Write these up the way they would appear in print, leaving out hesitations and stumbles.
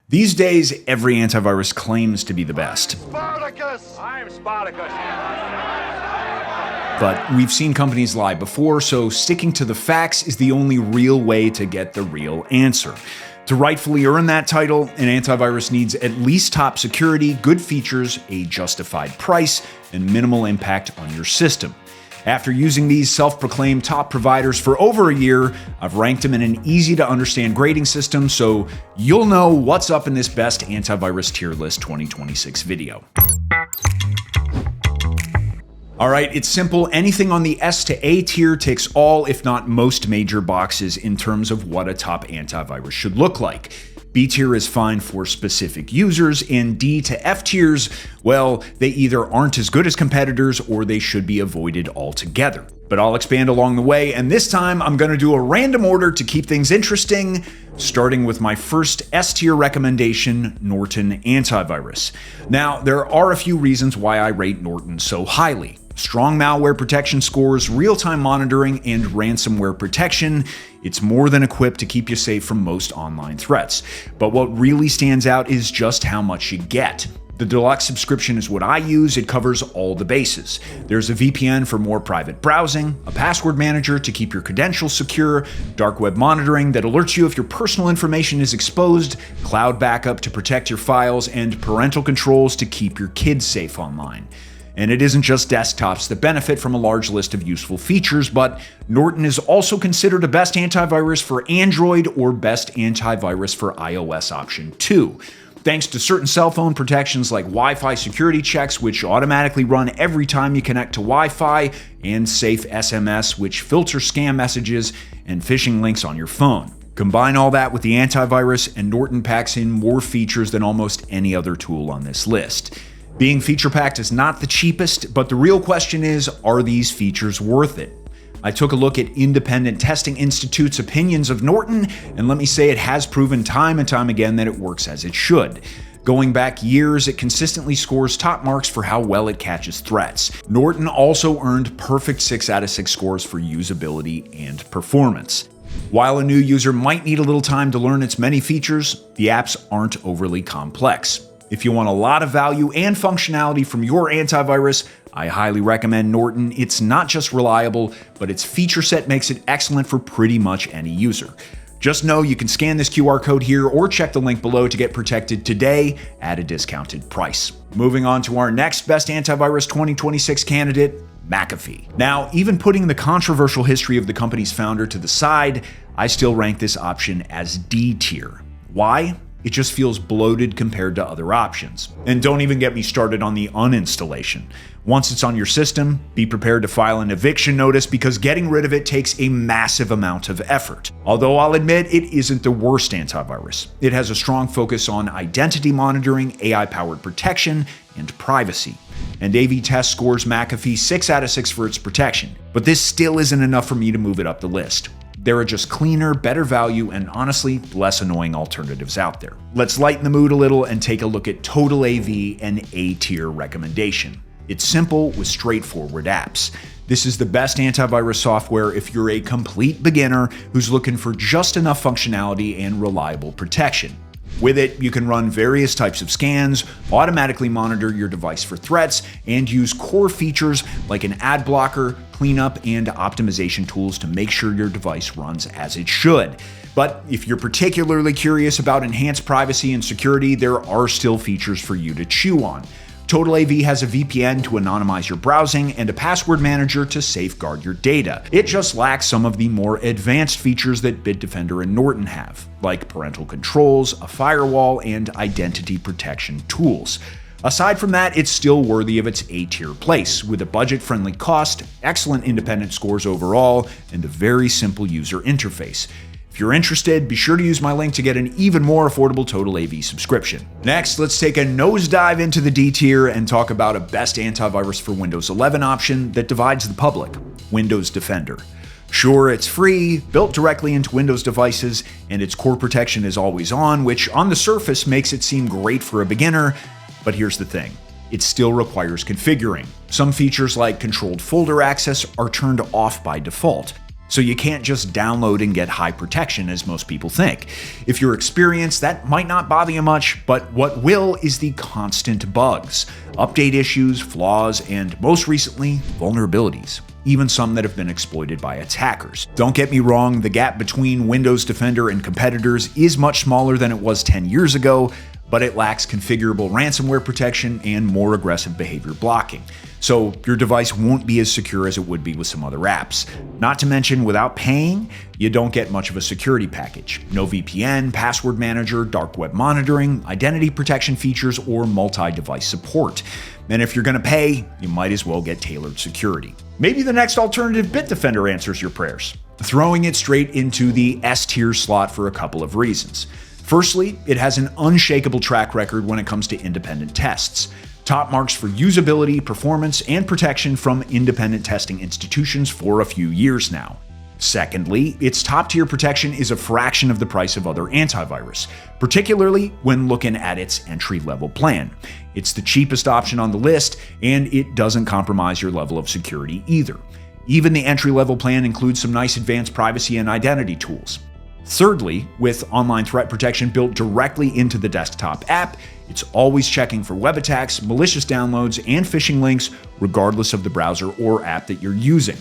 These days, every antivirus claims to be the best. Spartacus! I'm Spartacus. But we've seen companies lie before, so sticking to the facts is the only real way to get the real answer. To rightfully earn that title, an antivirus needs at least top security, good features, a justified price, and minimal impact on your system. After using these self-proclaimed top providers for over a year, I've ranked them in an easy-to-understand grading system, so you'll know what's up in this Best Antivirus Tier List 2026 video. Alright, it's simple. Anything on the S to A tier ticks all, if not most, major boxes in terms of what a top antivirus should look like. B tier is fine for specific users, and D to F tiers, well, they either aren't as good as competitors or they should be avoided altogether. But I'll expand along the way, and this time I'm going to do a random order to keep things interesting, starting with my first S tier recommendation, Norton Antivirus. Now, there are a few reasons why I rate Norton so highly. Strong malware protection scores, real-time monitoring, and ransomware protection. It's more than equipped to keep you safe from most online threats. But what really stands out is just how much you get. The deluxe subscription is what I use. It covers all the bases. There's a VPN for more private browsing, a password manager to keep your credentials secure, dark web monitoring that alerts you if your personal information is exposed, cloud backup to protect your files, and parental controls to keep your kids safe online. And it isn't just desktops that benefit from a large list of useful features, but Norton is also considered a best antivirus for Android or best antivirus for iOS option 2. Thanks to certain cell phone protections like Wi-Fi security checks, which automatically run every time you connect to Wi-Fi, and Safe SMS, which filter scam messages and phishing links on your phone. Combine all that with the antivirus, and Norton packs in more features than almost any other tool on this list. Being feature-packed is not the cheapest, but the real question is, are these features worth it? I took a look at Independent Testing Institute's opinions of Norton, and let me say it has proven time and time again that it works as it should. Going back years, it consistently scores top marks for how well it catches threats. Norton also earned perfect 6 out of 6 scores for usability and performance. While a new user might need a little time to learn its many features, the apps aren't overly complex. If you want a lot of value and functionality from your antivirus, I highly recommend Norton. It's not just reliable, but its feature set makes it excellent for pretty much any user. Just know you can scan this QR code here or check the link below to get protected today at a discounted price. Moving on to our next Best Antivirus 2026 candidate, McAfee. Now, even putting the controversial history of the company's founder to the side, I still rank this option as D tier. Why? It just feels bloated compared to other options. And don't even get me started on the uninstallation. Once it's on your system, be prepared to file an eviction notice because getting rid of it takes a massive amount of effort. Although I'll admit it isn't the worst antivirus. It has a strong focus on identity monitoring, AI-powered protection, and privacy. And AV-Test scores McAfee 6 out of 6 for its protection. But this still isn't enough for me to move it up the list. There are just cleaner, better value, and honestly, less annoying alternatives out there. Let's lighten the mood a little and take a look at Total AV, an A-tier recommendation. It's simple with straightforward apps. This is the best antivirus software if you're a complete beginner who's looking for just enough functionality and reliable protection. With it, you can run various types of scans, automatically monitor your device for threats, and use core features like an ad blocker, cleanup, and optimization tools to make sure your device runs as it should. But if you're particularly curious about enhanced privacy and security, there are still features for you to chew on. Total AV has a VPN to anonymize your browsing and a password manager to safeguard your data. It just lacks some of the more advanced features that Bitdefender and Norton have, like parental controls, a firewall, and identity protection tools. Aside from that, it's still worthy of its A-tier place, with a budget-friendly cost, excellent independent scores overall, and a very simple user interface. If you're interested, be sure to use my link to get an even more affordable Total AV subscription. Next, let's take a nosedive into the D tier and talk about a best antivirus for Windows 11 option that divides the public, Windows Defender. Sure, it's free, built directly into Windows devices, and its core protection is always on, which on the surface makes it seem great for a beginner, but here's the thing. It still requires configuring. Some features like controlled folder access are turned off by default. So you can't just download and get high protection as most people think. If you're experienced, that might not bother you much, but what will is the constant bugs, update issues, flaws, and most recently, vulnerabilities. Even some that have been exploited by attackers. Don't get me wrong, the gap between Windows Defender and competitors is much smaller than it was 10 years ago, but it lacks configurable ransomware protection and more aggressive behavior blocking. So your device won't be as secure as it would be with some other apps. Not to mention, without paying, you don't get much of a security package. No VPN, password manager, dark web monitoring, identity protection features, or multi-device support. And if you're going to pay, you might as well get tailored security. Maybe the next alternative Bitdefender answers your prayers. Throwing it straight into the S-tier slot for a couple of reasons. Firstly, it has an unshakable track record when it comes to independent tests. Top marks for usability, performance, and protection from independent testing institutions for a few years now. Secondly, its top-tier protection is a fraction of the price of other antivirus, particularly when looking at its entry-level plan. It's the cheapest option on the list, and it doesn't compromise your level of security either. Even the entry-level plan includes some nice advanced privacy and identity tools. Thirdly, with online threat protection built directly into the desktop app, it's always checking for web attacks, malicious downloads, and phishing links, regardless of the browser or app that you're using.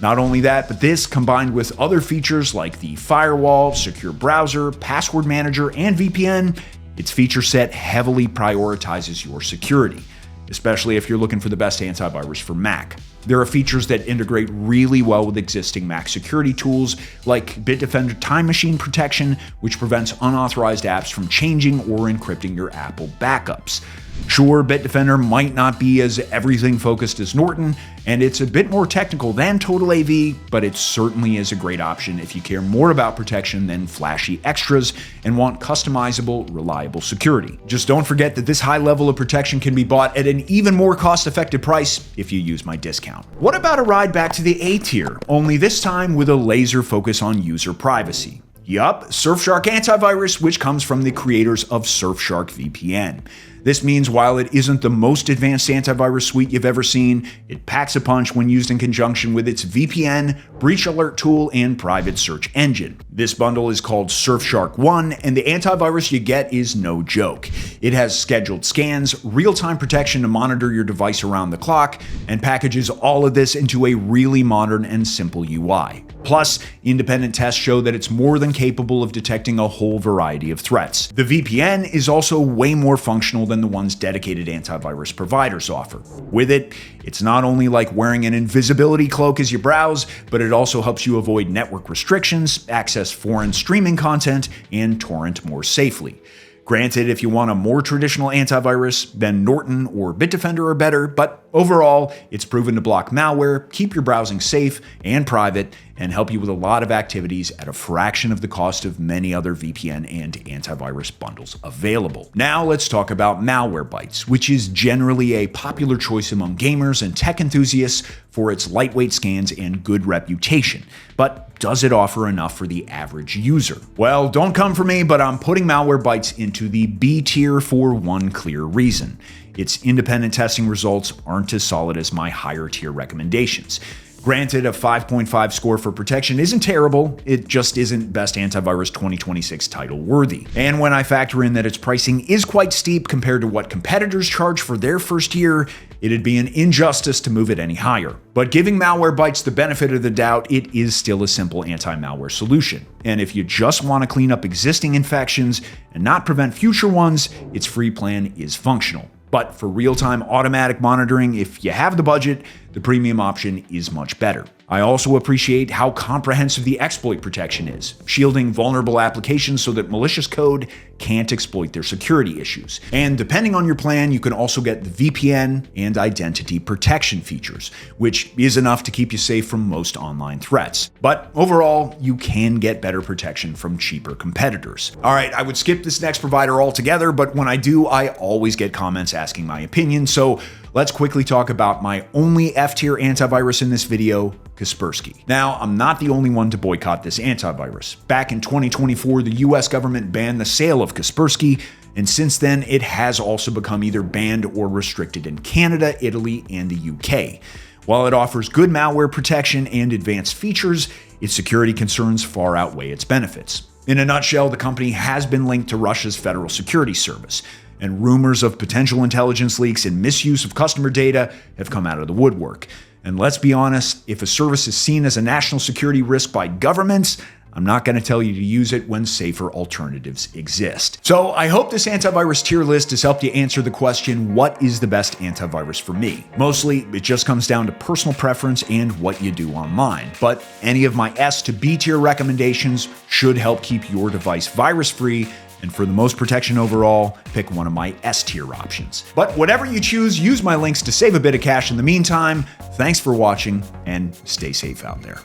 Not only that, but this, combined with other features like the firewall, secure browser, password manager, and VPN, its feature set heavily prioritizes your security, especially if you're looking for the best antivirus for Mac. There are features that integrate really well with existing Mac security tools, like Bitdefender Time Machine Protection, which prevents unauthorized apps from changing or encrypting your Apple backups. Sure, Bitdefender might not be as everything-focused as Norton, and it's a bit more technical than Total AV, but it certainly is a great option if you care more about protection than flashy extras and want customizable, reliable security. Just don't forget that this high level of protection can be bought at an even more cost-effective price if you use my discount. What about a ride back to the A tier, only this time with a laser focus on user privacy? Yup, Surfshark Antivirus, which comes from the creators of Surfshark VPN. This means while it isn't the most advanced antivirus suite you've ever seen, it packs a punch when used in conjunction with its VPN, breach alert tool, and private search engine. This bundle is called Surfshark One, and the antivirus you get is no joke. It has scheduled scans, real-time protection to monitor your device around the clock, and packages all of this into a really modern and simple UI. Plus, independent tests show that it's more than capable of detecting a whole variety of threats. The VPN is also way more functional than the ones dedicated antivirus providers offer. With it, it's not only like wearing an invisibility cloak as you browse, but it also helps you avoid network restrictions, access foreign streaming content, and torrent more safely. Granted, if you want a more traditional antivirus, then Norton or Bitdefender are better, but overall, it's proven to block malware, keep your browsing safe and private, and help you with a lot of activities at a fraction of the cost of many other VPN and antivirus bundles available. Now let's talk about Malwarebytes, which is generally a popular choice among gamers and tech enthusiasts for its lightweight scans and good reputation. But does it offer enough for the average user? Well, don't come for me, but I'm putting Malwarebytes into the B tier for one clear reason. Its independent testing results aren't as solid as my higher tier recommendations. Granted, a 5.5 score for protection isn't terrible, it just isn't Best Antivirus 2026 title worthy. And when I factor in that its pricing is quite steep compared to what competitors charge for their first year, it'd be an injustice to move it any higher. But giving Malwarebytes the benefit of the doubt, it is still a simple anti-malware solution. And if you just want to clean up existing infections and not prevent future ones, its free plan is functional. But for real-time automatic monitoring, if you have the budget, the premium option is much better. I also appreciate how comprehensive the exploit protection is, shielding vulnerable applications so that malicious code can't exploit their security issues. And depending on your plan, you can also get the VPN and identity protection features, which is enough to keep you safe from most online threats. But overall, you can get better protection from cheaper competitors. All right, I would skip this next provider altogether, but when I do, I always get comments asking my opinion, so let's quickly talk about my only F-tier antivirus in this video, Kaspersky. Now, I'm not the only one to boycott this antivirus. Back in 2024, the US government banned the sale of Kaspersky, and since then, it has also become either banned or restricted in Canada, Italy, and the UK. While it offers good malware protection and advanced features, its security concerns far outweigh its benefits. In a nutshell, the company has been linked to Russia's Federal Security Service, and rumors of potential intelligence leaks and misuse of customer data have come out of the woodwork. And let's be honest, if a service is seen as a national security risk by governments, I'm not going to tell you to use it when safer alternatives exist. So I hope this antivirus tier list has helped you answer the question, what is the best antivirus for me? Mostly, it just comes down to personal preference and what you do online. But any of my S to B tier recommendations should help keep your device virus-free, and for the most protection overall, pick one of my S tier options. But whatever you choose, use my links to save a bit of cash in the meantime. Thanks for watching, and stay safe out there.